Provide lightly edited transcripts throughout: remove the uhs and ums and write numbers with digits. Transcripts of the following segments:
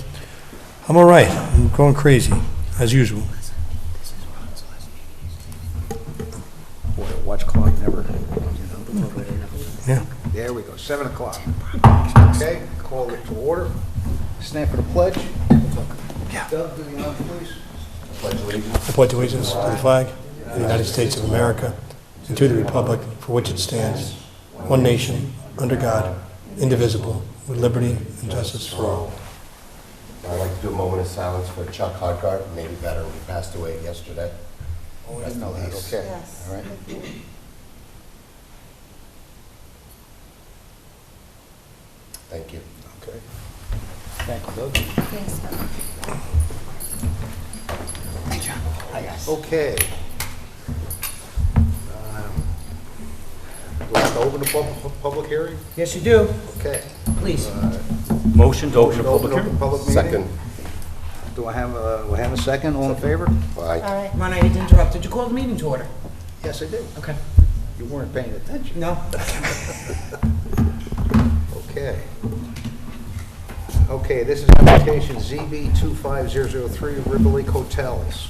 Tony? I'm all right. I'm going crazy, as usual. Boy, watch clock never. Yeah. There we go, 7 o'clock. Okay, call it to order. Stand for the pledge. Yeah. Doug, do the honor, please. I pledge allegiance to the flag of the United States of America and to the republic for which it stands, one nation, under God, indivisible, with liberty and justice for all. I'd like to do a moment of silence for Chuck Hardgart, maybe better, he passed away yesterday. Oh, I didn't know that, okay. Yes. All right. Thank you. Okay. Thank you, Doug. Thanks, Doug. Hi, guys. Okay. Do I have to open the public hearing? Yes, you do. Okay. Please. Motion to open a Open public hearing? public meeting? Second. Do I have a second? All in favor? All Aye. right. Come on, I didn't interrupt. Did you call the meeting to order? Yes, I did. Okay. You weren't paying attention. No? Okay. Okay, this is application ZB 25003 River Lake Hotels,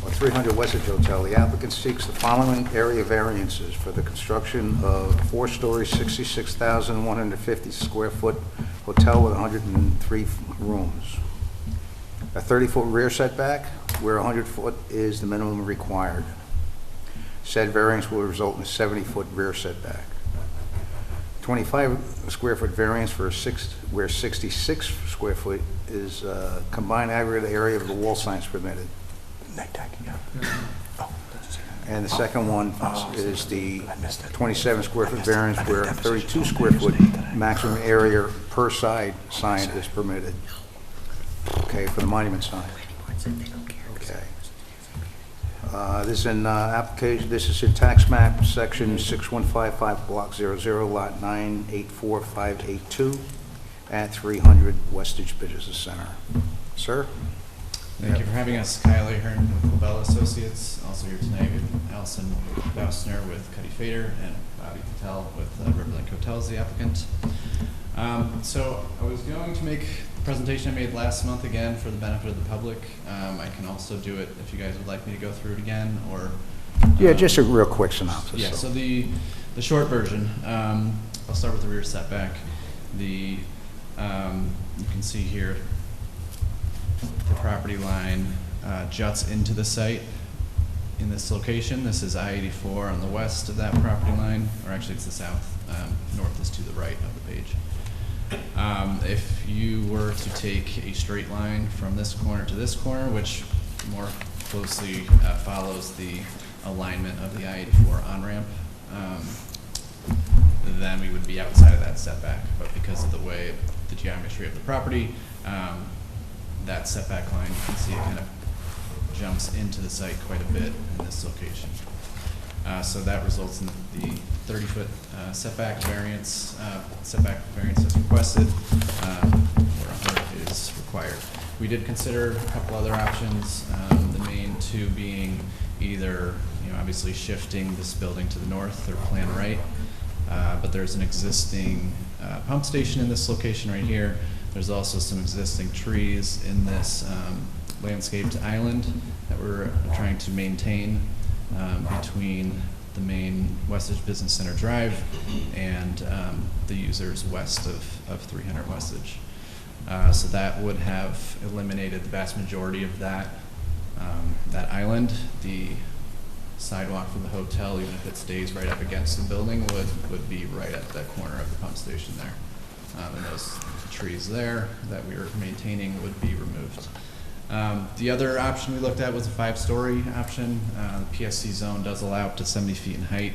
or 300 Westridge Hotel. The applicant seeks the following area variances for the construction of 4-story, 66,150 square foot hotel with 103 rooms. A 30-foot rear setback, where 100 foot is the minimum required. Said variance will result in a 70-foot rear setback. 25 square foot variance for where 66 square foot is combined aggregate area of the wall signs permitted. And the second one is the 27 square foot variance where 32 square foot maximum area per side sign is permitted. Okay, for the monument sign. Okay. This is in application. This is in tax map section 6155 block 00 lot 984582 at 300 Westridge Business Center. Sir? Thank you for having us. Kyle Ahern with LaBelle Associates. Also here tonight with Allison Bausner with Cuddy Fader and Bobby Patel with Riverlink Hotels, the applicant. So I was going to make the presentation I made last month again for the benefit of the public. I can also do it if you guys would like me to go through it again, or Yeah, just a real quick synopsis. yeah. So the short version. I'll start with the rear setback. You can see here the property line juts into the site in this location. This is I-84 on the west of that property line, or actually it's the south. North is to the right of the page. If you were to take a straight line from this corner to this corner, which more closely follows the alignment of the I-84 on-ramp, then we would be outside of that setback. But because of the way, the geometry of the property, that setback line, you can see it kind of jumps into the site quite a bit in this location. So that results in the 30-foot setback variance as requested, where 100 is required. We did consider a couple other options, the main two being either, obviously shifting this building to the north or plan right, but there's an existing pump station in this location right here. There's also some existing trees in this landscaped island that we're trying to maintain between the main Westridge Business Center Drive and the users west of 300 Westridge. So that would have eliminated the vast majority of that island. The sidewalk for the hotel, even if it stays right up against the building, would be right at the corner of the pump station there. And those trees there that we were maintaining would be removed. The other option we looked at was a 5-story option. The PSC zone does allow up to 70 feet in height,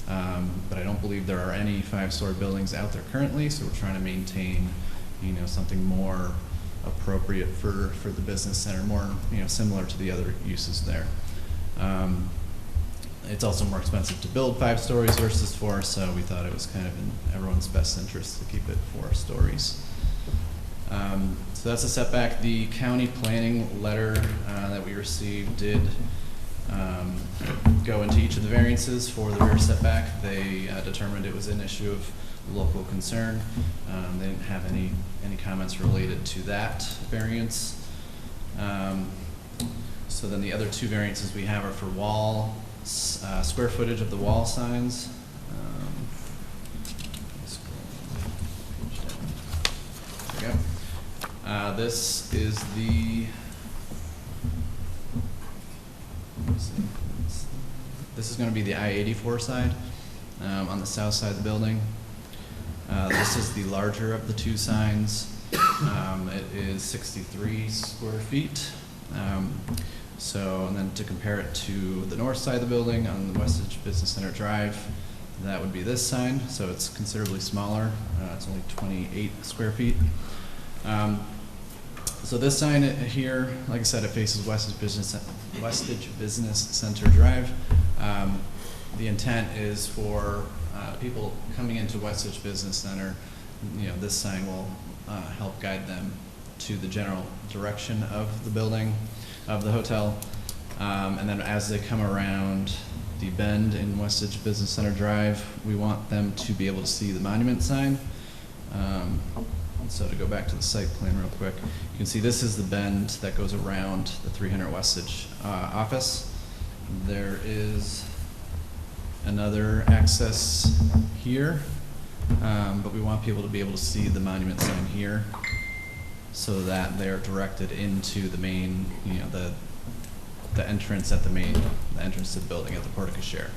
but I don't believe there are any 5-story buildings out there currently, so we're trying to maintain, something more appropriate for the business center, more, similar to the other uses there. It's also more expensive to build 5 stories versus 4, so we thought it was kind of in everyone's best interest to keep it 4 stories. So that's a setback. The county planning letter that we received did go into each of the variances for the rear setback. They determined it was an issue of local concern. They didn't have any comments related to that variance. So then the other two variances we have are for wall, square footage of the wall signs. There we go. This is the, this is going to be the I-84 side, on the south side of the building. This is the larger of the two signs. It is 63 square feet. So, and then to compare it to the north side of the building on the Westage Business Center Drive, that would be this sign. So it's considerably smaller. It's only 28 square feet. So this sign here, like I said, it faces Westage Business Center Drive. The intent is for people coming into Westage Business Center, you know, this sign will help guide them to the general direction of the building, of the hotel. And then as they come around the bend in Westage Business Center Drive, we want them to be able to see the monument sign. So to go back to the site plan real quick, you can see this is the bend that goes around the 300 Westage office. There is another access here, but we want people to be able to see the monument sign here so that they're directed into the main, you know, the entrance at the entrance to the building at the porte cochere.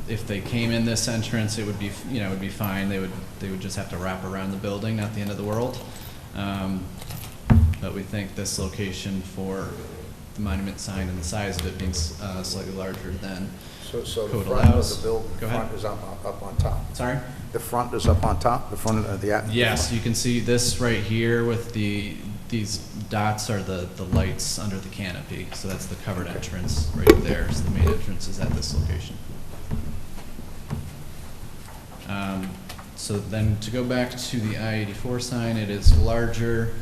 If they came in this entrance, it would be, you know, it would be fine. They would just have to wrap around the building, not the end of the world. But we think this location for the monument sign and the size of it being slightly larger than So the code front of allows. the building, Go the ahead. front is up on top. Sorry? The front is up on top, the front of the. Yes, you can see this right here with these dots are the lights under the canopy. So that's the covered entrance right there. So the main entrance is at this location. So then to go back to the I-84 sign, it is larger,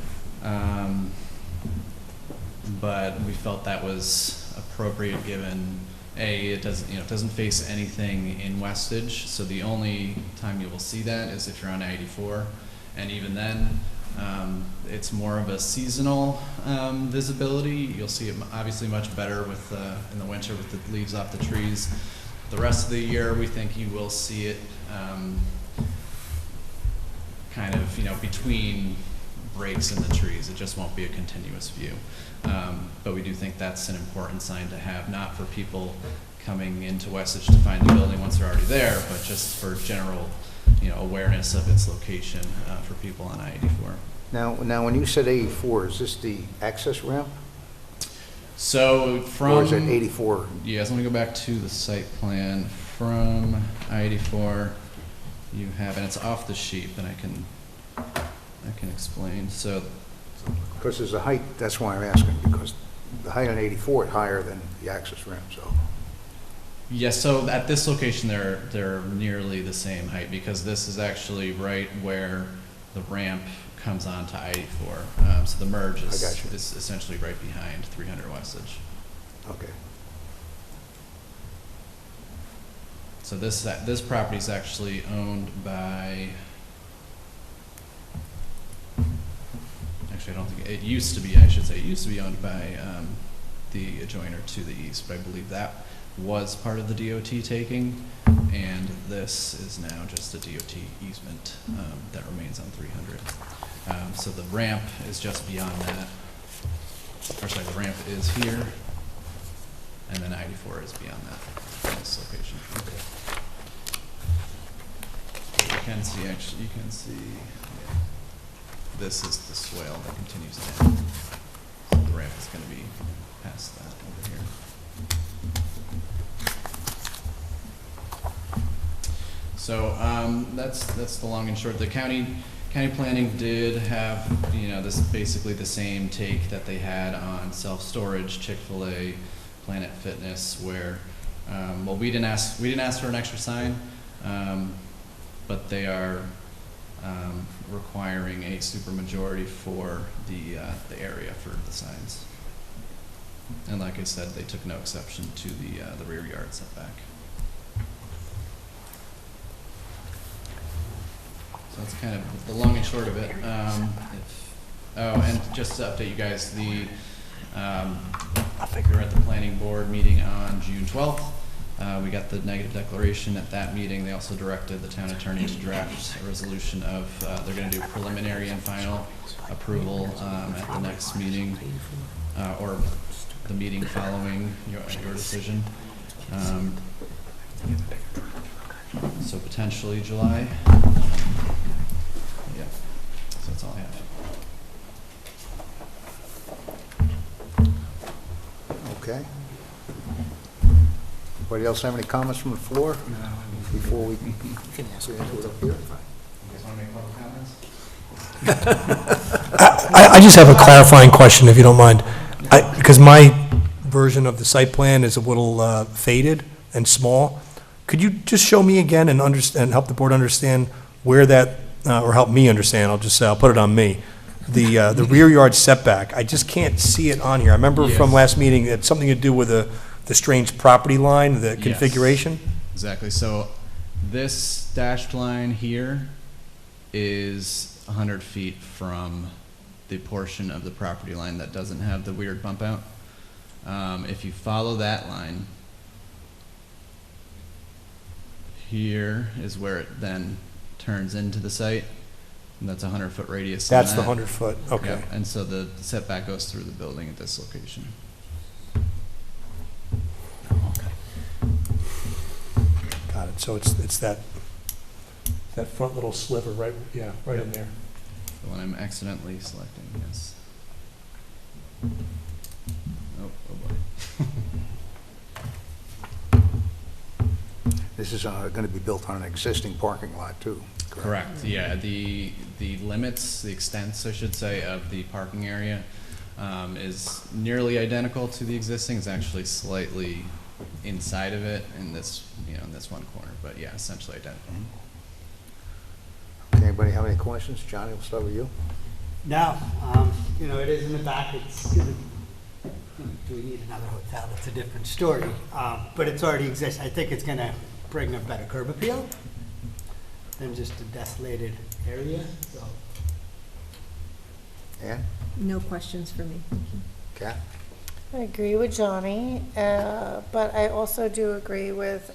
but we felt that was appropriate given it doesn't face anything in Westage. So the only time you will see that is if you're on I-84, and even then, it's more of a seasonal visibility. You'll see it obviously much better with in the winter with the leaves off the trees. The rest of the year, we think you will see it kind of, you know, between breaks in the trees. It just won't be a continuous view. But we do think that's an important sign to have, not for people coming into Westage to find the building once they're already there, but just for general, you know, awareness of its location for people on I-84. Now, when you said 84, is this the access ramp? So from... Or is it 84? Yes, let me go back to the site plan. From I-84, you have, and it's off the sheet, and I can explain. So, Because there's a height, that's why I'm asking, because the height on 84 is higher than the access ramp, so. yes, so at this location, they're nearly the same height, because this is actually right where the ramp comes on to I-84. So the merge is essentially right behind 300 Westage. Okay. So this property is actually owned by, actually I don't think, it used to be, I should say, it used to be owned by the adjoiner to the east, but I believe that was part of the DOT taking, and this is now just a DOT easement that remains on 300. So the ramp is just beyond that, or sorry, the ramp is here, and then 94 is beyond that, in this location. Okay. You can see, yeah, this is the swale that continues down. So the ramp is going to be past that over here. So that's the long and short. The county planning did have, you know, this basically the same take that they had on self-storage, Chick-fil-A, Planet Fitness, where well, we didn't ask for an extra sign, but they are requiring a supermajority for the area for the signs. And like I said, they took no exception to the rear yard setback. So that's kind of the long and short of it. And just to update you guys, we were at the planning board meeting on June 12th. We got the negative declaration at that meeting. They also directed the town attorney to draft a resolution of, they're gonna do preliminary and final approval at the next meeting, or the meeting following your decision. So potentially July. Yeah, so that's all I have. Okay. Anybody else have any comments from the floor? Before we get into it up here? You guys wanna make public comments? I just have a clarifying question, if you don't mind. Because my version of the site plan is a little faded and small. Could you just show me again and help the board understand where that, or help me understand, I'll just say, I'll put it on me, the rear yard setback? I just can't see it on here. I remember from Yes. last meeting, it had something to do with the strange property line, the configuration? Exactly. So this dashed line here is 100 feet from the portion of the property line that doesn't have the weird bump out. If you follow that line, here is where it then turns into the site, and that's a 100-foot radius. That's the 100-foot, okay. Yep. And so the setback goes through the building at this location. Got it, so it's that front little sliver, right, yeah, right in there. The one I'm accidentally selecting, yes. Oh boy. This is going to be built on an existing parking lot, too. Correct, yeah, the limits, the extents, I should say, of the parking area is nearly identical to the existing. It's actually slightly inside of it in this, in this one corner, but yeah, essentially identical. Okay, anybody have any questions? Johnny, we'll start with you. No, it is in the back, it's gonna, do we need another hotel? It's a different story, but it's already exists. I think it's gonna bring a better curb appeal than just a desolated area, so. Ann? No questions for me, thank you. Kat? I agree with Johnny, but I also do agree with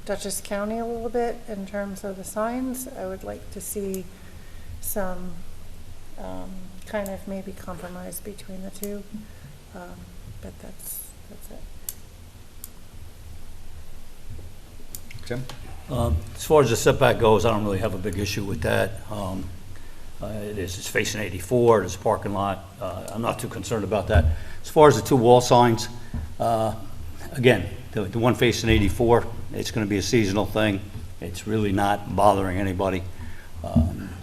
Dutchess County a little bit in terms of the signs. I would like to see some kind of maybe compromise between the two, but that's it. Tim? As far as the setback goes, I don't really have a big issue with that. It's facing 84, there's a parking lot. I'm not too concerned about that. As far as the two wall signs, again, the one facing 84, it's going to be a seasonal thing. It's really not bothering anybody.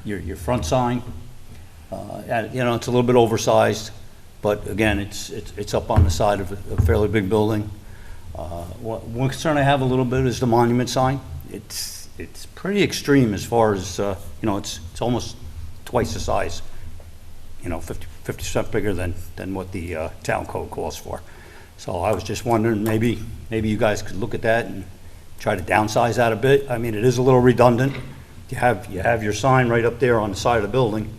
Your front sign, it's a little bit oversized, but again, it's up on the side of a fairly big building. One concern I have a little bit is the monument sign. It's pretty extreme as far as it's almost twice the size. 50% bigger than what the town code calls for. So I was just wondering, maybe you guys could look at that and try to downsize that a bit. I mean, it is a little redundant. You have your sign right up there on the side of the building,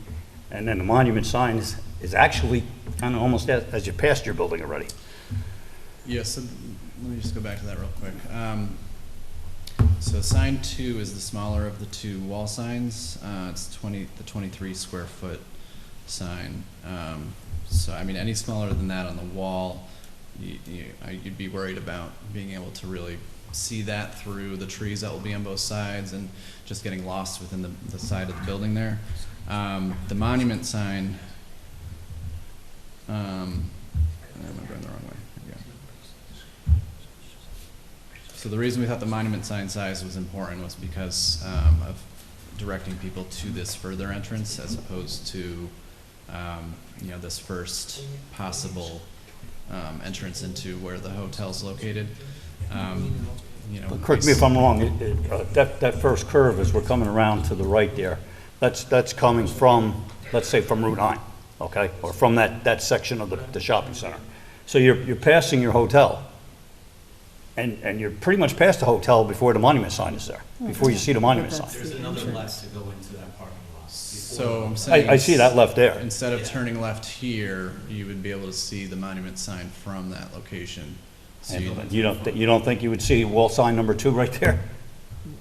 and then the monument sign is actually kind of almost as you passed your building already. Yes, so let me just go back to that real quick. So sign 2 is the smaller of the two wall signs. It's the 23 square foot sign. So I mean, any smaller than that on the wall, you'd be worried about being able to really see that through the trees that will be on both sides and just getting lost within the side of the building there. The monument sign, I'm going the wrong way. Here we go. So the reason we thought the monument sign size was important was because of directing people to this further entrance as opposed to this first possible entrance into where the hotel's located. But correct me if I'm wrong, that first curve as we're coming around to the right there, that's coming from, let's say, from Route 9, okay? Or from that section of the shopping center. So you're passing your hotel. And you're pretty much past the hotel before the monument sign is there, before you see the monument sign. There's Another left to go into that parking lot. So I'm saying. I see that left there. Instead of turning left here, you would be able to see the monument sign from that location. So And you don't think you would see wall sign number 2 right there?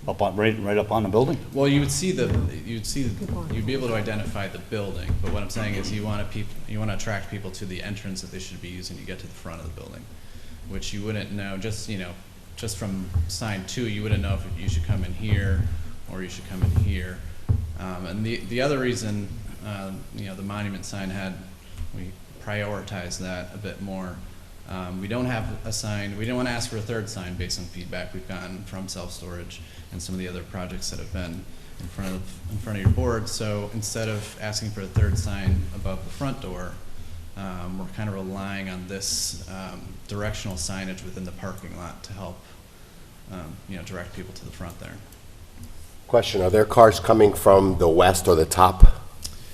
Up on, right up on the building? Well, you'd be able to identify the building, but what I'm saying is you want to attract people to the entrance that they should be using to get to the front of the building, which you wouldn't know, just from sign 2, you wouldn't know if you should come in here or you should come in here. And the other reason, the monument sign we prioritized that a bit more. We don't have a sign, we didn't want to ask for a third sign based on feedback we've gotten from self-storage and some of the other projects that have been in front of your board. So instead of asking for a third sign above the front door, we're kind of relying on this directional signage within the parking lot to help, direct people to the front there. Question, are there cars coming from the west or the top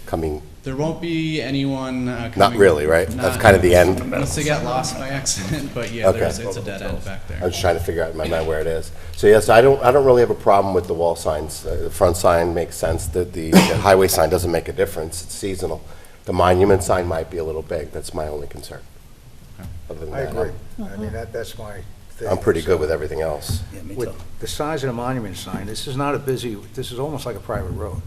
coming? There won't be anyone coming. Not really, right? That's kind of the end. Unless they get lost by accident, but yeah, Okay. it's a dead end back there. I'm just trying to figure out in my mind where it is. So yes, I don't really have a problem with the wall signs. The front sign makes sense. The highway sign doesn't make a difference. It's seasonal. The monument sign might be a little big. That's my only concern. Other than I that, agree. I mean, that's my thing. I'm pretty good with everything else. With the size of the monument sign, this is almost like a private road,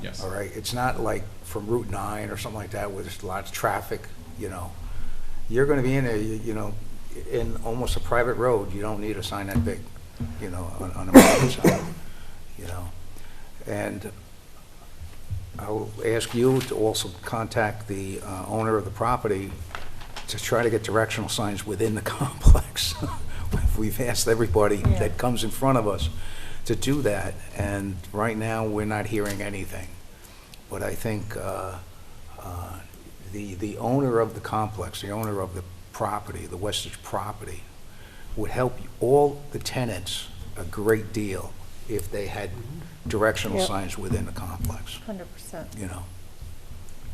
Yes. all right? It's not like from Route 9 or something like that where there's lots of traffic, You're gonna be in there, in almost a private road. You don't need a sign that big, on a monument sign, And I'll ask you to also contact the owner of the property to try to get directional signs within the complex. We've asked everybody that comes in front of us to do that, and right now, we're not hearing anything. But I think the owner of the complex, the owner of the property, the Westage property, would help all the tenants a great deal if they had directional Yep. signs within the complex, 100%.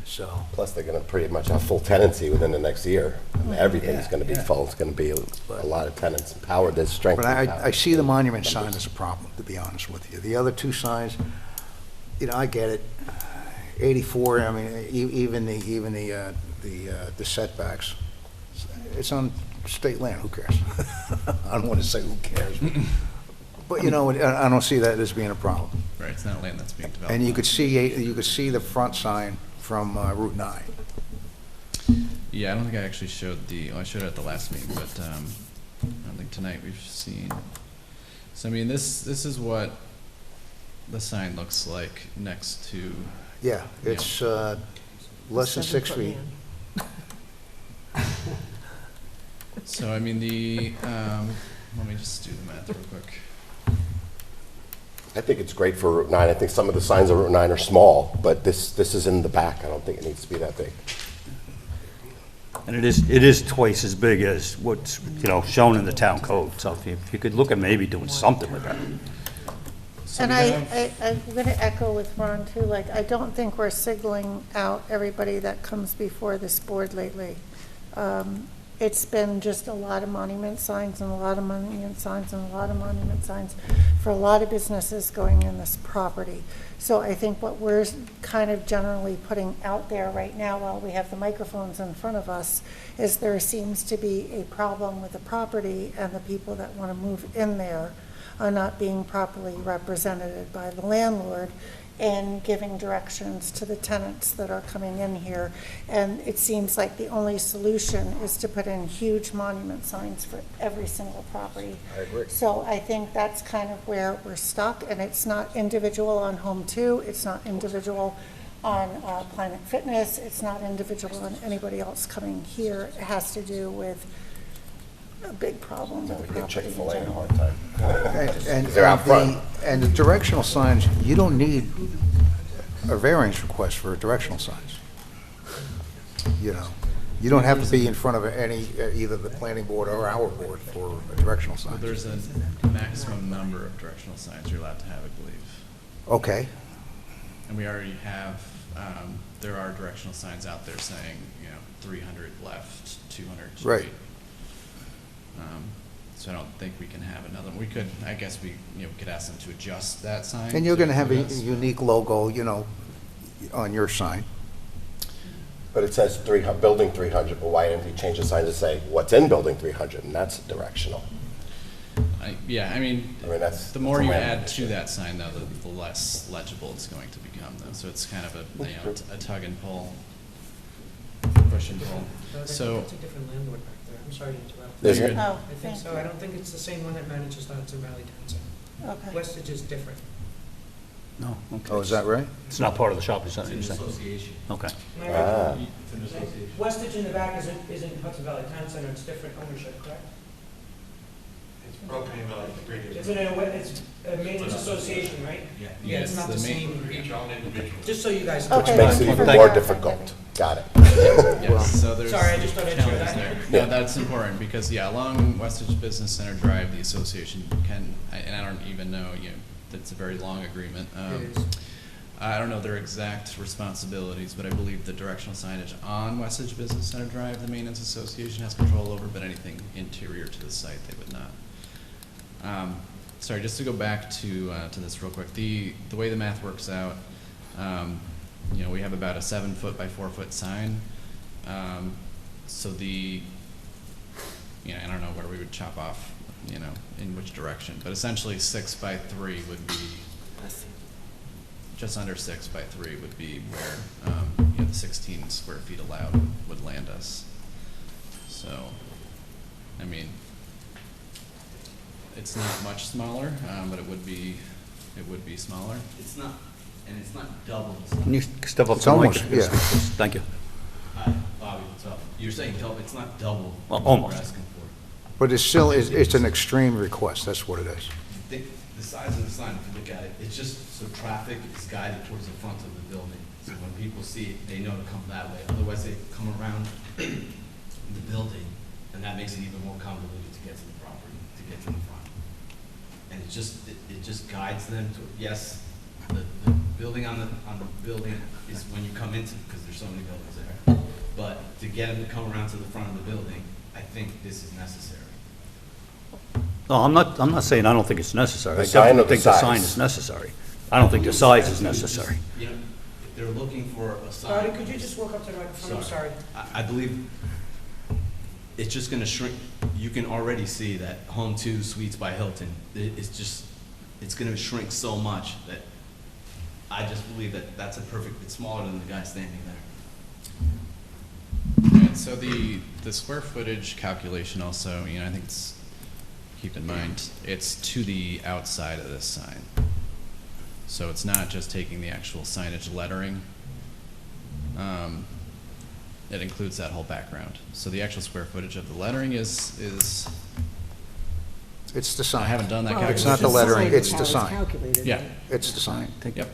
So, Plus, they're going to pretty much have full tenancy within the next year. Everything's going to be full. It's going to be a lot of tenants. Power, there's strength. but in I power. see the monument sign as a problem, to be honest with you. The other two signs, I get it. 84, I mean, even the setbacks. It's on state land, who cares? I don't want to say who cares. But, I don't see that as being a problem. Right, it's not land that's being developed. And you could see the front sign from Route 9. Yeah, I don't think I actually showed I showed it at the last meeting, but I don't think tonight we've seen. So I mean, this is what the sign looks like next to. Yeah, it's less than 6 feet. So I mean let me just do the math real quick. I think it's great for Route 9. I think some of the signs on Route 9 are small, but this is in the back. I don't think it needs to be that big. And it is twice as big as what's, shown in the town code. So if you could look at maybe doing something with that. So And we I'm going to echo with Ron too, I don't think we're signaling out everybody that comes before this board lately. It's been just a lot of monument signs and a lot of monument signs and a lot of monument signs for a lot of businesses going in this property. So I think what we're kind of generally putting out there right now while we have the microphones in front of us is there seems to be a problem with the property and the people that want to move in there are not being properly represented by the landlord and giving directions to the tenants that are coming in here. And it seems like the only solution is to put in huge monument signs for every single property. I agree. So I think that's kind of where we're stuck, and it's not individual on Home 2, it's not individual on Planet Fitness, it's not individual on anybody else coming here. It has to do with a big problem with We the give property in Chick-fil-A a general. hard time. And They're out front. And the directional signs, you don't need a variance request for directional signs. You don't have to be in front of either the planning board or our board for a directional sign. There's a maximum number of directional signs you're allowed to have, I believe. Okay. And we already have, there are directional signs out there saying, 300 left, 200 straight. Right. So I don't think we can have another one. We could, I guess we could ask them to adjust that sign. And you're going to have a include us. unique logo, on your sign. But it says building 300, but why didn't he change the sign to say what's in building 300, and that's directional? Yeah, I mean, that's the more that's a you land add to issue. that sign, though, the less legible it's going to become, though. So it's kind of a tug and pull, push and pull. So. So, That's a different landlord back there. I'm sorry to interrupt. Is You're it? good. Oh, I think thank so. you. I don't think it's the same one that manages the Hudson Valley Town Center. Okay. Westage is different. No, okay. Oh, is that right? It's not part of the shopping center, It's you an say? association. Okay. Am I right? Ah, It's an association. Westage in the back isn't Hudson Valley Town Center, it's different ownership, correct? It's broken into like the greater. It's a maintenance association, right? Yeah. Yeah, it's not the same. Each own individual. Just so you guys know. Okay. makes it Thank even you. more difficult. Got it. yes, so there's Sorry, I just thought I'd share challenges that. there. No, that's important because, along Westage Business Center Drive, the association can, and I don't even know, that's a very long agreement. It is. I don't know their exact responsibilities, but I believe the directional signage on Westage Business Center Drive, the maintenance association has control over, but anything interior to the site, they would not. Sorry, just to go back to this real quick, the way the math works out, we have about a 7-foot by 4-foot sign. So I don't know where we would chop off, in which direction, but essentially 6 by 3 would be, just under 6 by 3 would be where, the 16 square feet allowed would land us. So, I mean, it's not much smaller, but it would be smaller. It's not, and it's not double. Can you step up It's to the mic? almost, yeah. Thank you. Hi, Bobby, what's up? You're saying double, it's not double Well, what almost. we're asking for. But it's still, it's an extreme request, that's what it is. The size of the sign, if you look at it, it's just so traffic is guided towards the front of the building. So when people see it, they know to come that way. Otherwise, they come around the building, and that makes it even more convoluted to get to the property, to get to the front. And it just guides them to, yes, the building on the building is when you come into, because there's so many buildings there. But to get them to come around to the front of the building, I think this is necessary. No, I'm not saying I don't think it's necessary. The I sign definitely or the think the sign size? is necessary. I don't think the size is necessary. If they're looking for a sign. Bobby, could you just walk up to the microphone? I'm sorry. I believe it's just gonna shrink. You can already see that Home 2 Suites by Hilton, it's gonna shrink so much that I just believe that that's it's smaller than the guy standing there. And so the square footage calculation also, I think keep in mind, it's to the outside of this sign. So it's not just taking the actual signage lettering. It includes that whole background. So the actual square footage of the lettering is It's the sign. I haven't done that Well, It's calculation. not the lettering, sign, it's the how sign. calculated, Yeah. right? It's the sign. Yep.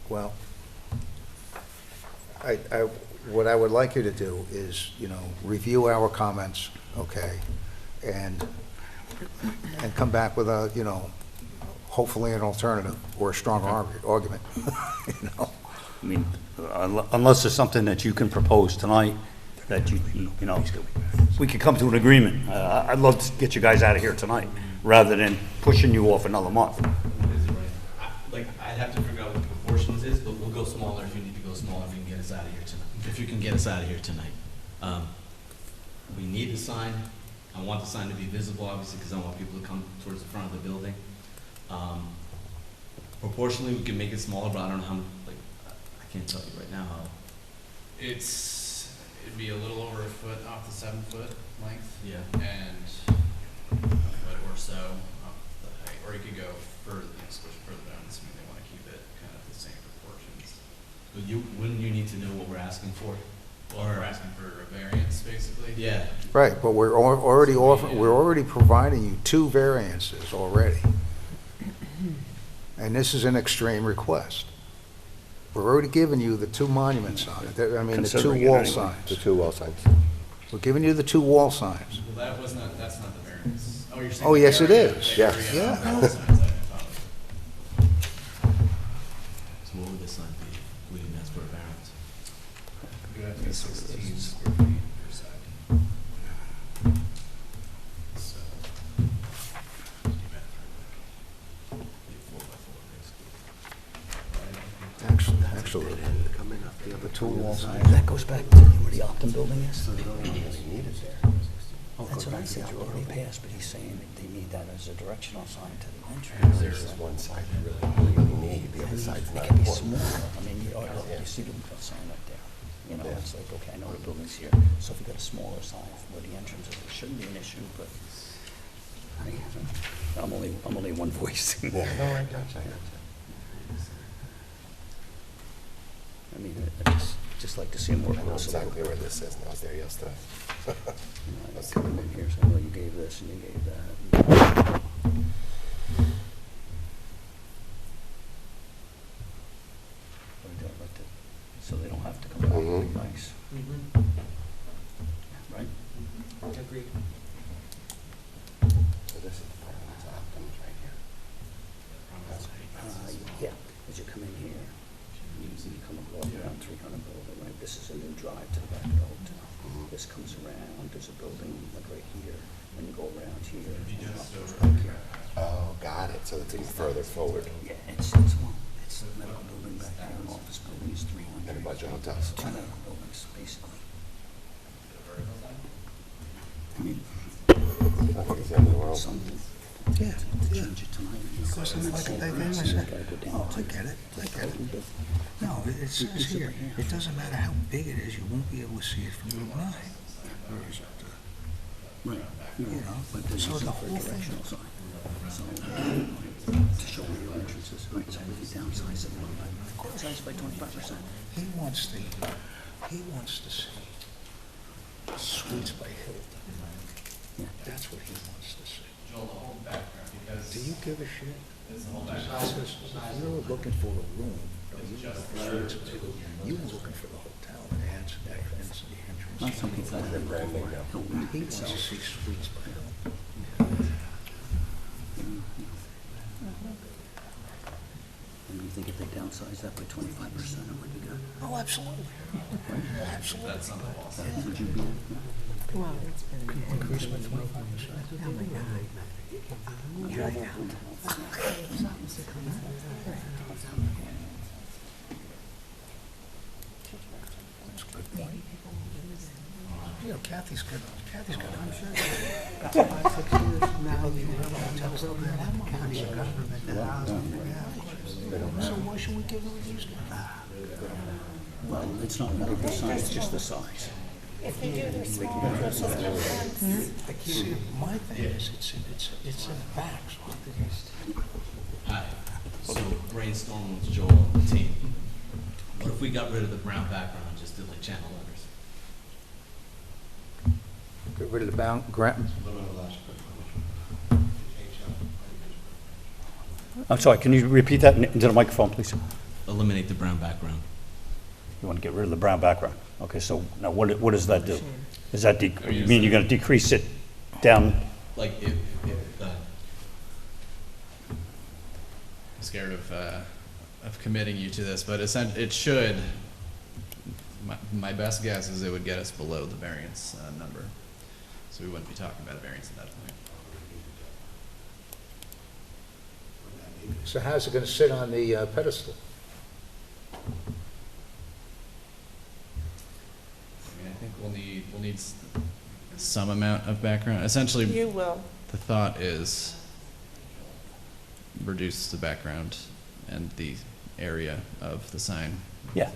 Well, what I would like you to do is, review our comments, okay? And come back with a, hopefully an alternative or a stronger argument, I mean, unless there's something that you can propose tonight that we could come to an agreement. I'd love to get you guys out of here tonight, rather than pushing you off another month. I'd have to figure out what the proportions is, but we'll go smaller if you need to go smaller, if you can get us out of here tonight. If you can get us out of here tonight. We need the sign. I want the sign to be visible, obviously, because I want people to come towards the front of the building. Proportionally, we can make it smaller, but I don't know how, I can't tell you right now how. It'd be a little over a foot off the 7-foot length. Yeah. And a foot or so off the height, or you could go further, switch further down, assuming they want to keep it kind of the same proportions. But wouldn't you need to know what we're asking for? Well, we're asking for a variance, basically. Yeah. Right, but we're already providing you 2 variances already. And this is an extreme request. We're already giving you the 2 monuments on it, the 2 Considering it wall anyway. signs. The 2 wall signs. We're giving you the 2 wall signs. Well, that's not Oh, yes, it is. Yes. Yeah. So what would this sign be? We didn't ask for a variance. You have to be 16 square feet per side. So, be 4 by 4 basically. Actually, the other two wall signs. That goes back to where the Optum building is? That's what I said, you already passed, but he's saying that they need that as a directional sign to the entrance. There's this one side you really need, the other side's It not can be important. smaller, I mean, you see the sign up there, you know, it's like, okay, I know the building's here, so if we got a smaller sign where the entrance is, it shouldn't be an issue, but I'm only one voice. Yeah, no, I got you. I mean, I just like to see them work. I know exactly where this is, and I was there yesterday. I come in here, so I know you gave this and you gave that. So they don't have to come back, it'd be nice, right? Agreed. So this is the part that's Optum's right here. Yeah, as you come in here, you come along around 300 building, right? This is a new drive to the back of the hotel. This comes around, there's a building like right here, and you go around here. and up to right here. Oh, got it, so it's even further forward. Yeah, it's a medical building back there, an office building is 300. And a bunch of hotels. Two medical buildings, basically. I mean, I think it's the end of the world. something. Yeah, To change it tonight. Because like I said, oh, I get it, I get it. No, it says here, it doesn't matter how big it is, you won't be able to see it from Route 9. Right, You know, but there's so also the a whole directional thing, sign. So, to show where your entrance is, right, so if you downsize it, downsize it by 25%. he wants to see Suites by Hilton. Yeah. That's what he wants to see. Joel, the whole background, because Do you give a shit? it's the whole background. If you're looking for a room, or you're looking for Suites by Hilton, you were looking for the hotel that adds the entrance to the Not entrance. some people have their brand name now. He wants to see Suites by Hilton. And you think if they downsize that by 25%, it would be good? Oh, absolutely. Absolutely. That's on the wall side. Would you be? Well, it's been. Increase by 25%. Oh, my God. That's a good point. You know, Kathy's good, I'm sure. About 5, 6 years from now, you will have a hotel program at the county government, the housing, So why should we give them these guys? Well, it's not really the size, it's just the size. If they do their small houses, See, my thing is, it's in the back, so Hi, so brainstorm with Joel and the team. What if we got rid of the brown background and just did like channel letters? get rid of the bound, grant, I'm sorry, can you repeat that into the microphone, please? Eliminate the brown background. You want to get rid of the brown background? Okay, so now what does that do? Is that, you mean you're going to decrease it down? Like if, I'm scared of committing you to this, but it should, my best guess is it would get us below the variance number. So we wouldn't be talking about a variance at that point. so how's it gonna sit on the pedestal? I mean, I think we'll need some amount of background. Essentially, you will. the thought is reduce the background and the area of the sign. Yeah.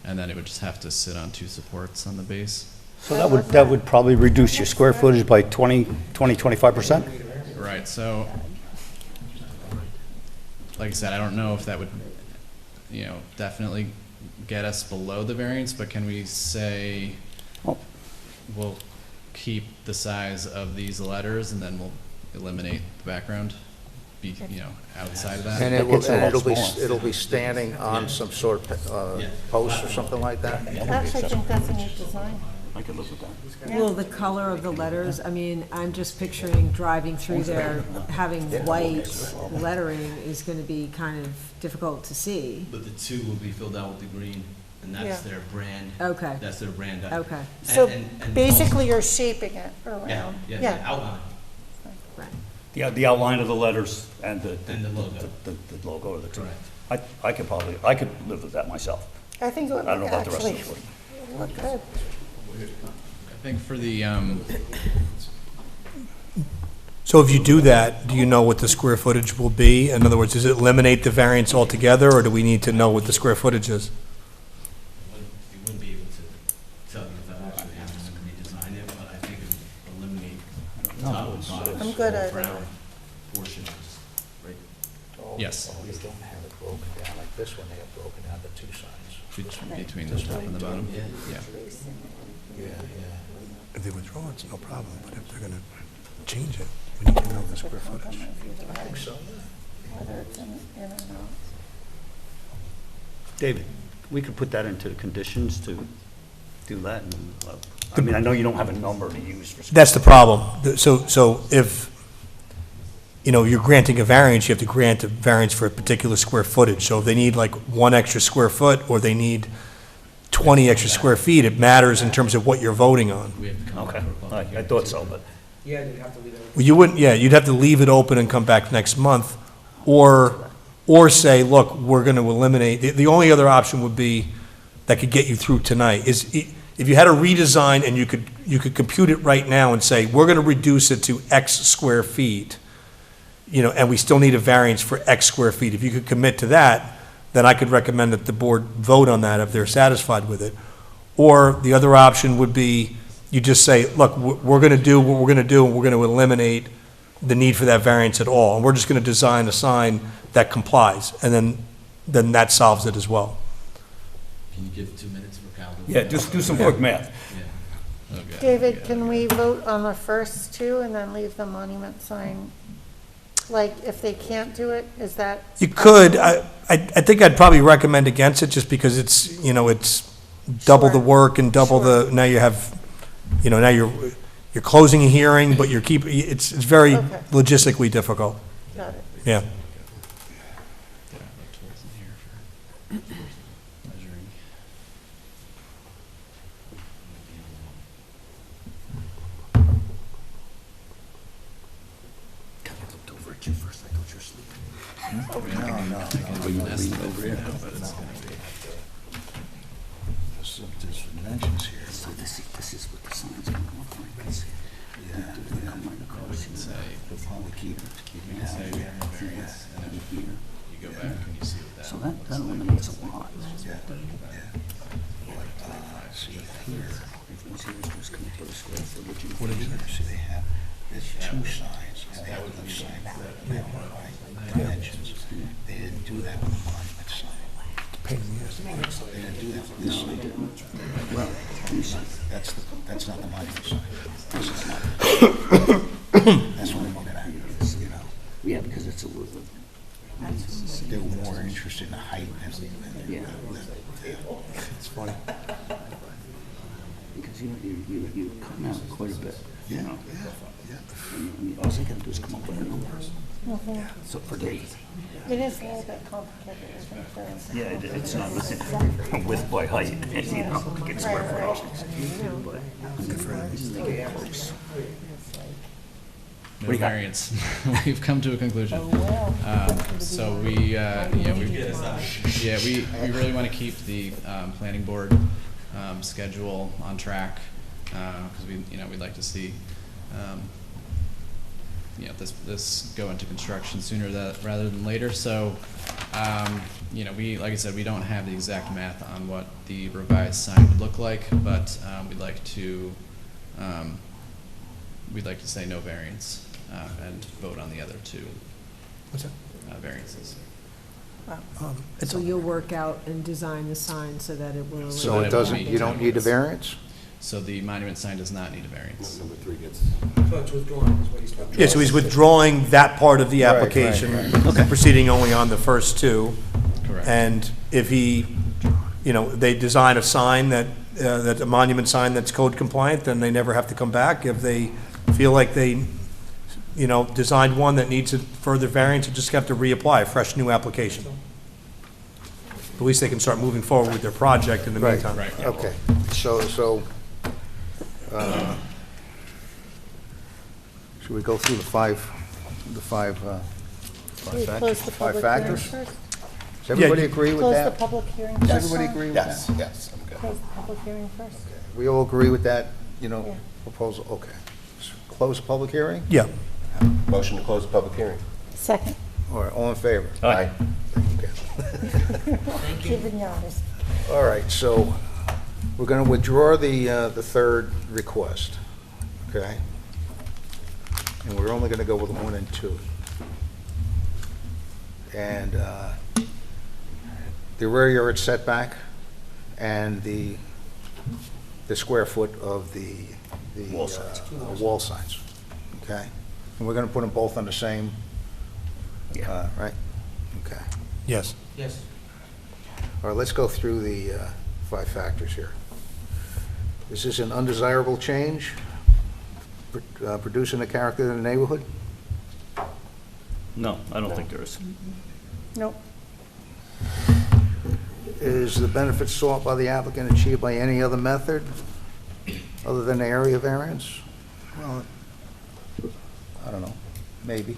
And then it would just have to sit on 2 supports on the base. So that would probably reduce your square footage by 25%? Right, so, like I said, I don't know if that would, definitely get us below the variance, but can we say, Oh. we'll keep the size of these letters and then we'll eliminate the background? Outside of that? And gets a lot smaller. it'll be standing on some sort of post or something like that? I actually think that's a neat design. I could live with that. Well, the color of the letters, I mean, I'm just picturing driving through there, having white lettering is gonna be kind of difficult to see. But the two will be filled out with the green, and that's Yeah. their brand. Okay. That's their brand. Okay. So And basically, you're shaping it Yeah, around. yeah, the outline. Right. The outline of the letters and the. And the logo. The logo of the two. Correct. I could live with that myself. I think it would I don't know look about the rest actually, of the board. it would look good. I think for the, So if you do that, do you know what the square footage will be? In other words, does it eliminate the variance altogether, or do we need to know what the square footage is? You wouldn't be able to tell you without actually having to redesign it, but I think it would eliminate top and bottom. I'm good at it. Brown portions, right? yes, Oh, you don't have it broken down like this one, they have broken down the two sides. between the top and the bottom, Yeah. yeah. Yeah, yeah. If they withdraw, it's no problem, but if they're going to change it, we need to know the square footage. I think so, Whether it's in or not. David, we could put that into the conditions to do that. And, I mean, I know you don't have a number to use for. That's the problem. So if, you're granting a variance, you have to grant a variance for a particular square footage. So if they need like 1 extra square foot, or they need 20 extra square feet, it matters in terms of what you're voting on. We have to come Okay, up with a public I hearing. thought so, but. Yeah, they'd have to leave it. Well, you wouldn't, you'd have to leave it open and come back next month, or say, look, we're going to eliminate, the only other option would be, that could get you through tonight, is if you had a redesign and you could compute it right now and say, we're going to reduce it to X square feet, and we still need a variance for X square feet. If you could commit to that, then I could recommend that the board vote on that if they're satisfied with it. Or the other option would be, you just say, look, we're going to do what we're going to do, and we're going to eliminate the need for that variance at all. And we're just going to design a sign that complies, and then that solves it as well. Can you give 2 minutes for Cal? to- Yeah, just do some quick math. Yeah. Okay. David, can we vote on the first two and then leave the monument sign? Like, if they can't do it, is that? You could, I think I'd probably recommend against it, just because it's, it's double the Sure. work and double the, now you have, now you're closing a hearing, but you're keeping, it's very Okay. logistically difficult, Got it. yeah. Yeah, look towards in here for measuring. I looked over at you first, I thought you were sleeping. No, I can do an estimate for now, but it's gonna be. There's dimensions here. So this is what the sign's gonna look like. Yeah, Come right across Say, we'll probably keep you can say we have a variance, and then here. you go back and you see what that. So that eliminates a lot. Yeah, yeah. But, see here, What is it? see they have, there's two signs, and they have the sign dimensions. They didn't do that with the monument sign. Pain in the ass. They didn't do that with this sign. Well, that's not the monument sign. This is not. That's what I'm looking at, Yeah, because it's a little, They were more interested in the height and Yeah. It's funny. because you come out quite a bit, you know. yeah. And all they gotta do is come up with a number. So for Dave. It is a little bit complicated, I think, Yeah, it's not width by height, you know, get square footage. But I'm good for it. They get close. No do you got? variance. We've come to a conclusion. So we, we really want to keep the planning board schedule on track, because we'd like to see, this go into construction sooner rather than later. So, like I said, we don't have the exact math on what the revised sign would look like, but we'd like to say no variance and vote on the other two What's that? variances. So you'll work out and design the sign so that it will. So it doesn't, you don't need a variance? So the monument sign does not need a variance. Number 3 gets. So it's withdrawn is what he's talking about. Yeah, so he's withdrawing that part of the Right, application, right, proceeding only on the first two. Correct. And if he, they design a sign that that's a monument sign that's code compliant, then they never have to come back. If they feel like they, designed one that needs a further variance, you just have to reapply, a fresh new application. At least they can start moving forward with their project in the Right. meantime. Right. Okay, so, should we go through the five Should we close the five public hearing factors? first? Does everybody agree with Close the that? public hearing Does first? everybody Sean? agree with Yes, that? yes, I'm good. Close the public hearing first? We all agree with that, Yeah. proposal? Okay. Close the public hearing? Yeah. Motion to close the public hearing. Second. All right, all in favor? Aye. Keeping you honest. All right, so we're going to withdraw the third request, okay? And we're only going to go with 1 and 2. And the rear yard setback and the square foot of the Wall signs. wall signs, okay? And we're going to put them both on the same, right? Okay. Yes. Yes. All right, let's go through the 5 factors here. Is this an undesirable change, producing the character in the neighborhood? No, I don't think there is. Nope. Is the benefit sought by the applicant achieved by any other method other than the area variance? Well, I don't know, maybe.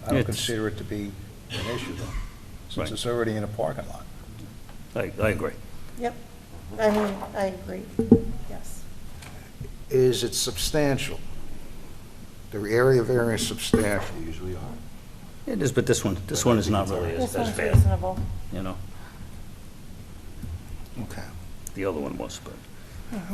I don't It's- consider it to be an issue, though, since Right. it's already in a parking lot. I agree. Yep. I mean, I agree. Yes. Is it substantial? The area variance substantial? Usually are. It is, but this one is not really This as one's bad, reasonable. Okay. The other one was, but.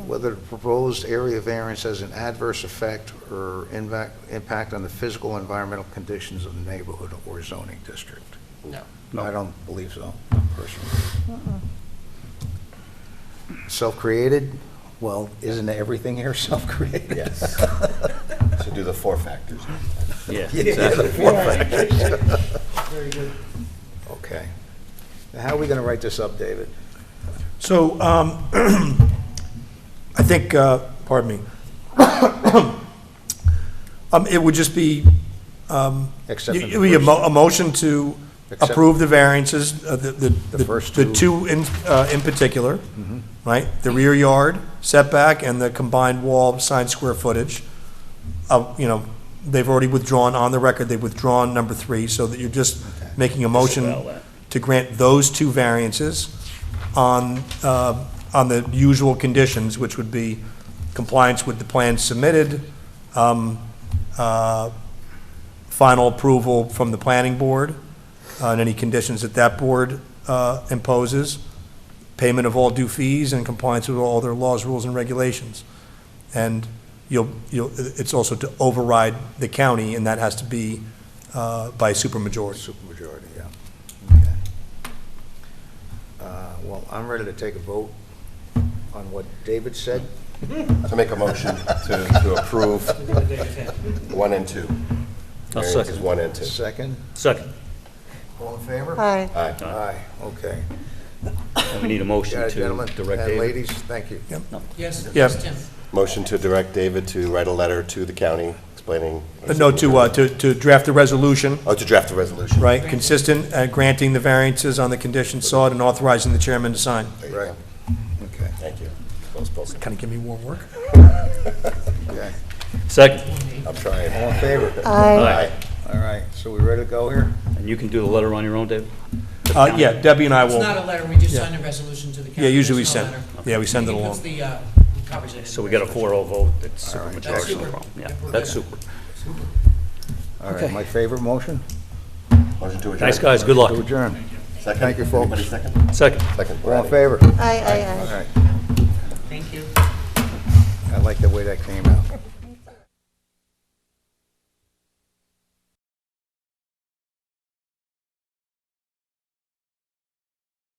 Whether the proposed area variance has an adverse effect or impact on the physical and environmental conditions of the neighborhood or zoning district? No. No. I don't believe so, personally. Self-created? Well, isn't everything here self-created? Yes. So do the 4 factors. Yeah, exactly. Very good. Okay. Now, how are we going to write this up, David? So, I think, pardon me, it would just be, Accepting it would be a motion to Accept- approve the variances, The first the two. two in particular, right? The rear yard setback and the combined wall sign square footage. They've already withdrawn, on the record, they've withdrawn number 3, so that you're just making a motion Disavow that. to grant those 2 variances on the usual conditions, which would be compliance with the plans submitted, final approval from the planning board, and any conditions that that board imposes, payment of all due fees, and compliance with all their laws, rules, and regulations. And it's also to override the county, and that has to be by supermajority. Supermajority, yeah. Okay. Well, I'm ready to take a vote on what David said. I make a motion to approve Do what David said. 1 and 2. I'll Variances second. 1 and 2. Second? Second, All in favor? Aye. Aye. Aye, okay. and we need a motion Got it, to gentlemen direct and David. ladies, thank you. Yes, Yeah. yes, Tim. Motion to direct David to write a letter to the county explaining. No, to draft a resolution, Oh, to draft a resolution. right, consistent, granting the variances on the conditions sought and authorizing the chairman to sign. Right, okay, Thank you. Well spoken. Kind of give me warm work. okay. Second, I'm trying. All in favor? Aye. All right, so we ready to go here? and you can do the letter on your own, David? Yeah, Debbie and I It's not a will, letter, we just Yeah. sign a resolution to the county. yeah, usually we There's no send, letter. yeah, we send it He along. puts the copies in. So we got a 4-0 vote, that's All right, supermajority, That's no super. problem. Yeah, We're that's good. super. All right, Okay. my favorite motion? Motion to adjourn. Thanks, guys, good luck. To adjourn. Second. Thank you, folks. Anybody second? Second. Second. All in favor? Aye, aye, All aye. right, Thank you. I like the way that came out.